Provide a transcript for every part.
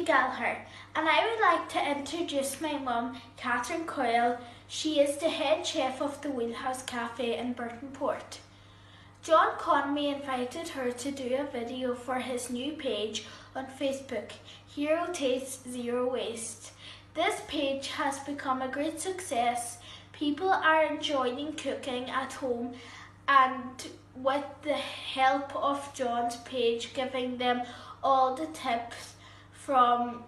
Auntie Gallagher, and I would like to introduce my mum, Catherine Coyle. She is the head chef of the Wheelhouse Cafe in Burtonport. John Conmey invited her to do a video for his new page on Facebook, Hero Taste Zero Waste. This page has become a great success. People are enjoying cooking at home, and with the help of John's page giving them all the tips from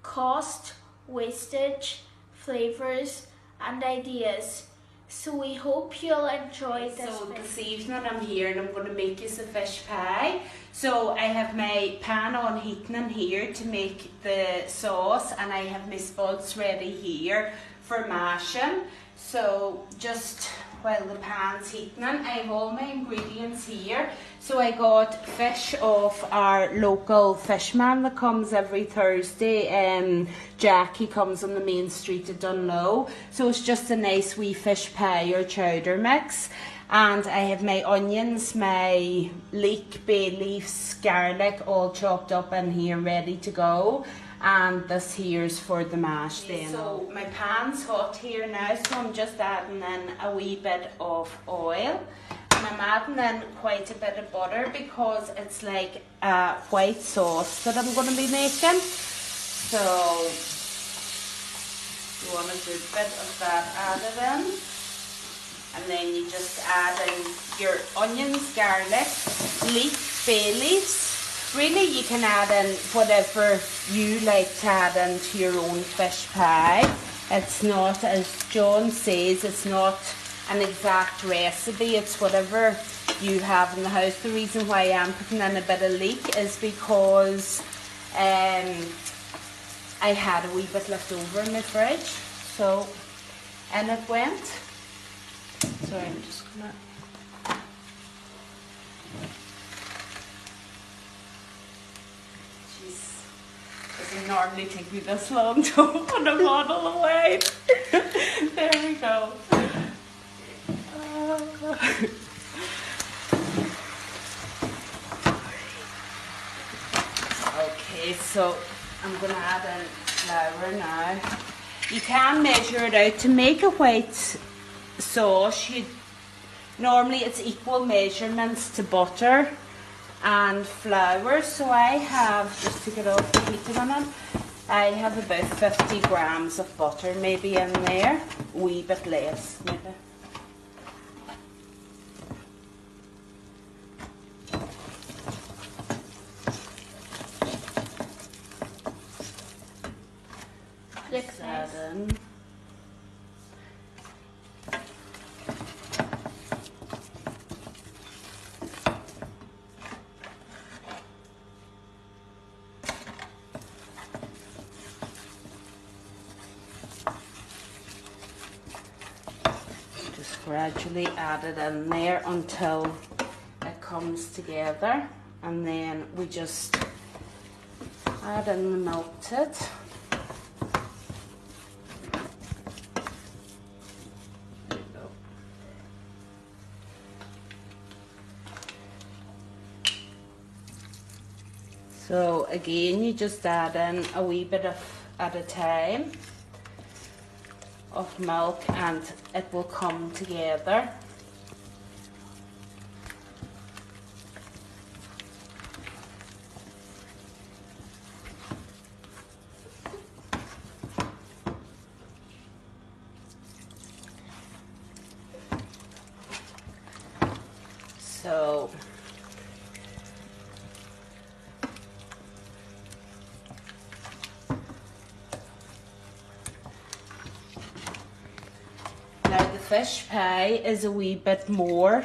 cost, wastage, flavours and ideas. So we hope you'll enjoy this video. So this evening I'm here and I'm going to make you a fish pie. So I have my pan on heating in here to make the sauce, and I have my spuds ready here for mashing. So just while the pan's heating, I have all my ingredients here. So I got fish off our local fishman that comes every Thursday. Jack, he comes on the main street at Donegal. So it's just a nice wee fish pie or chowder mix. And I have my onions, my leek, bay leaves, garlic all chopped up in here ready to go. And this here's for the mash then. So my pan's hot here now, so I'm just adding in a wee bit of oil. And I'm adding in quite a bit of butter because it's like a white sauce that I'm going to be making. So you want a good bit of that added in. And then you just add in your onions, garlic, leek, bay leaves. Really, you can add in whatever you like to add into your own fish pie. It's not, as John says, it's not an exact recipe. It's whatever you have in the house. The reason why I'm putting in a bit of leek is because I had a wee bit left over in my fridge. So, and it went. Sorry, I'm just gonna. Doesn't normally take me this long to open a bottle of wine. There we go. Okay, so I'm going to add in flour now. You can measure it out. To make a white sauce, normally it's equal measurements to butter and flour. So I have, just to get off the heating on it, I have about 50 grams of butter maybe in there, a wee bit less maybe. Mix that in. Gradually add it in there until it comes together, and then we just add in the milk to it. There we go. So again, you just add in a wee bit of at a time of milk, and it will come together. So fish pie is a wee bit more,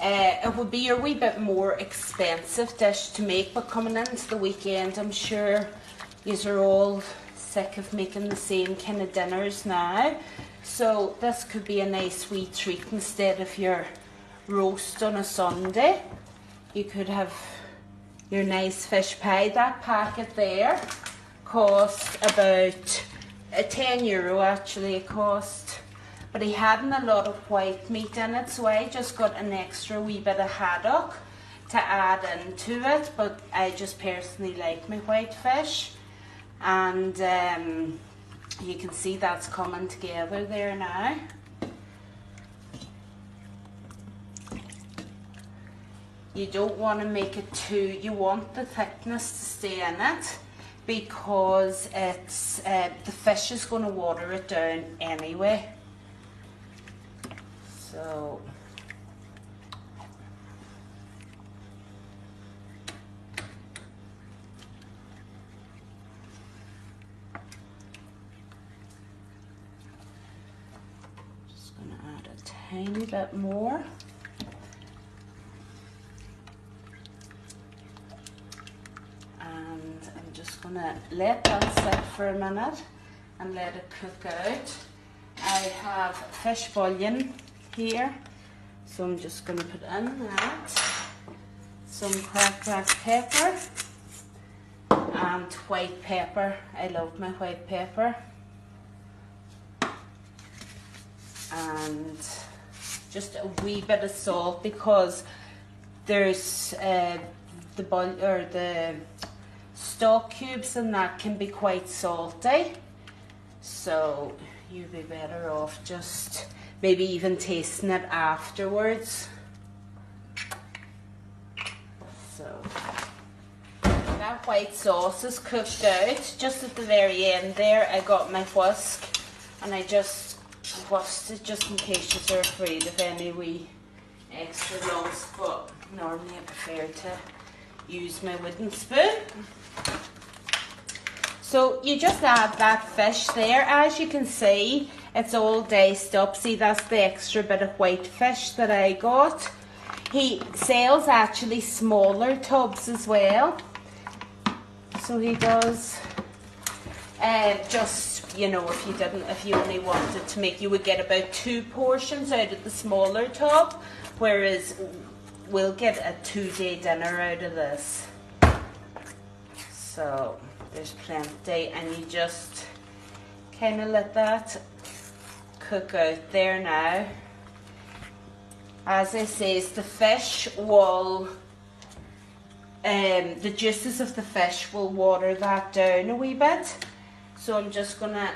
it would be a wee bit more expensive dish to make, but coming into the weekend, I'm sure yous are all sick of making the same kind of dinners now. So this could be a nice wee treat instead of your roast on a Sunday. You could have your nice fish pie. That packet there cost about €10 actually it cost. But he hadn't a lot of white meat in it, so I just got an extra wee bit of haddock to add into it, but I just personally like my white fish. And you can see that's coming together there now. You don't want to make it too, you want the thickness to stay in it, because it's the fish is going to water it down anyway. So just going to add a tiny bit more. I'm just going to let that sit for a minute and let it cook out. I have fish bouillon here, so I'm just going to put in that, some cracked black pepper and white pepper. I love my white pepper. And just a wee bit of salt, because there's the stock cubes and that can be quite salty, so you'd be better off just maybe even tasting it afterwards. So that white sauce is cooked out. Just at the very end there, I got my whisk and I just whisked it just in case you're afraid of any wee extra lumps, but normally I prefer to use my wooden spoon. So you just add that fish there. As you can see, it's all diced up. See, that's the extra bit of white fish that I got. He sells actually smaller tubs as well. So he does. Just, you know, if you only wanted to make, you would get about 2 portions out of the smaller tub, whereas we'll get a 2-day dinner out of this. So there's plenty, and you just kind of let that cook out there now. As I say, the fish will, the juices of the fish will water that down a wee bit. So I'm just gonna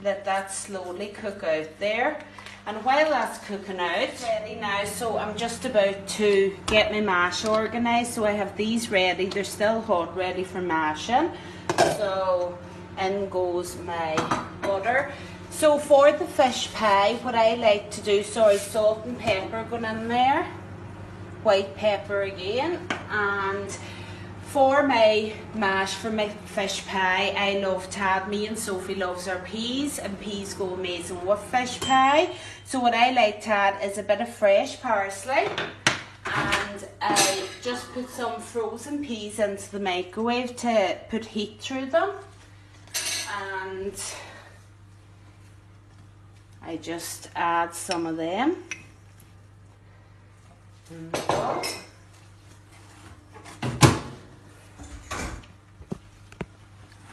let that slowly cook out there. And while that's cooking out, ready now, so I'm just about to get my mash organised. So I have these ready, they're still hot, ready for mashing. So in goes my butter. So for the fish pie, what I like to do, sorry, salt and pepper going in there, white pepper again, and for my mash, for my fish pie, I love to add, me and Sophie loves our peas, and peas go amazing with fish pie. So what I like to add is a bit of fresh parsley, and I just put some frozen peas into the microwave to put heat through them, and I just add some of them.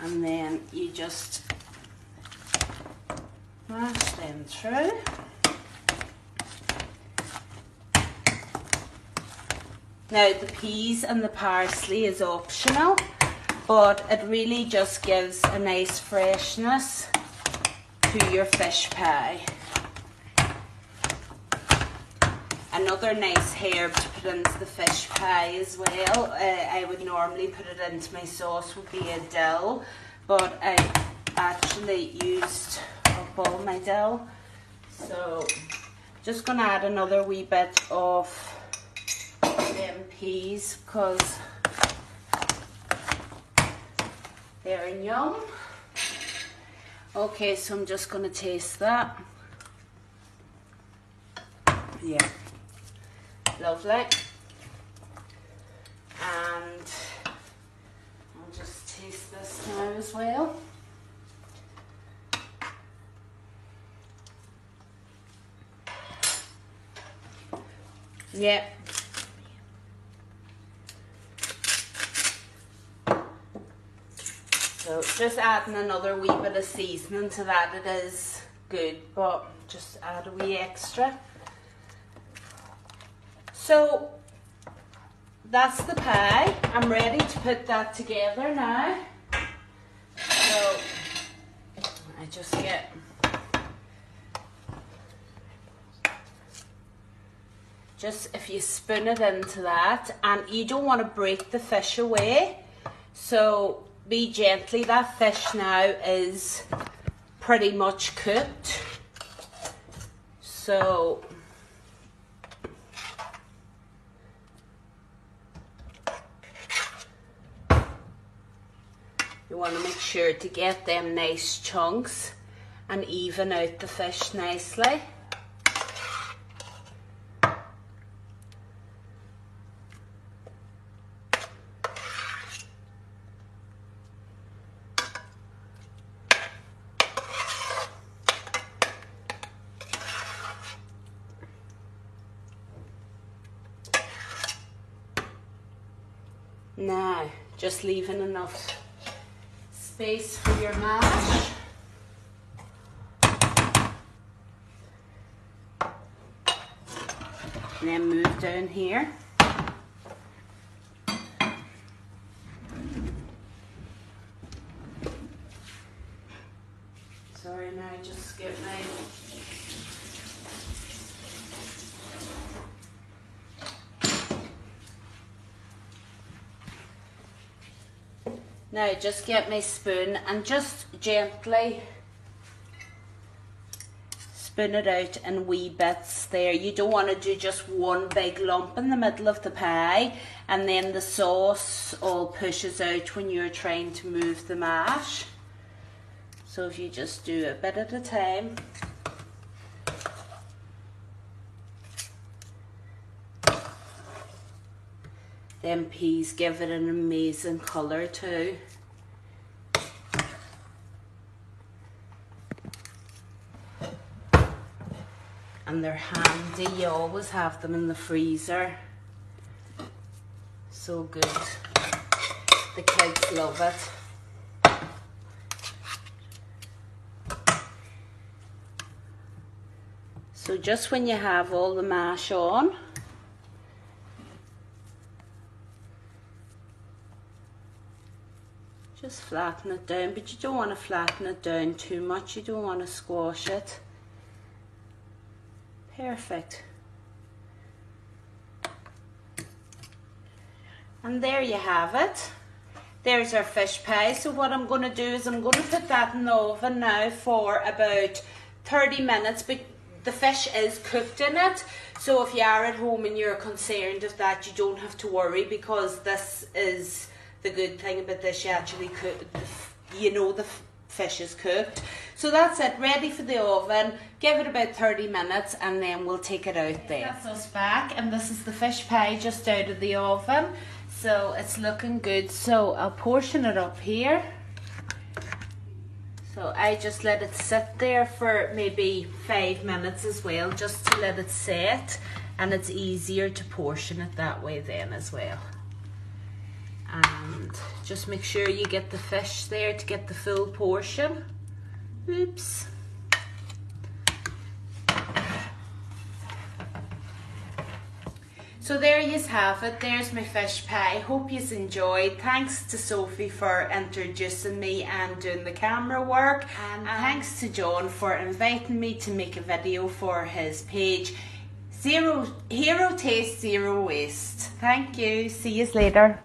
And then you just mash them through. Now the peas and the parsley is optional, but it really just gives a nice freshness to your fish pie. Another nice herb to put into the fish pie as well, I would normally put it into my sauce, would be a dill, but I actually used up all my dill. So just going to add another wee bit of them peas because they're yum. Okay, so I'm just going to taste that. Yeah. Lovely. And I'll just taste this now as well. Yeah. So just adding another wee bit of seasoning to that, it is good, but just add a wee extra. So that's the pie. I'm ready to put that together now. So I just get if you spoon it into that, and you don't want to break the fish away, so be gently. That fish now is pretty much cooked, so you want to make sure to get them nice chunks and even out the fish nicely. Now, just leaving enough space for your mash. And then move down here. Sorry, now just skip my... Now just get my spoon and just gently spoon it out in wee bits there. You don't want to do just one big lump in the middle of the pie and then the sauce all pushes out when you're trying to move the mash. So if you just do a bit at a time. Them peas give it an amazing colour too. And they're handy, you always have them in the freezer. So good. The kids love it. So just when you have all the mash on, just flatten it down, but you don't want to flatten it down too much. You don't want to squash it. Perfect. And there you have it. There's our fish pie. So what I'm going to do is I'm going to put that in the oven now for about 30 minutes, but the fish is cooked in it. So if you are at home and you're concerned of that, you don't have to worry, because this is the good thing about this. You actually cook, you know, the fish is cooked. So that's it, ready for the oven. Give it about 30 minutes and then we'll take it out there. That's us back, and this is the fish pie just out of the oven. So it's looking good. So I'll portion it up here. So I just let it sit there for maybe 5 minutes as well, just to let it set, and it's easier to portion it that way then as well. And just make sure you get the fish there to get the full portion. Oops. So there you have it. There's my fish pie. Hope you enjoyed. Thanks to Sophie for introducing me and doing the camera work. And thanks to John for inviting me to make a video for his page. Hero Taste, Zero Waste. Thank you. See you later.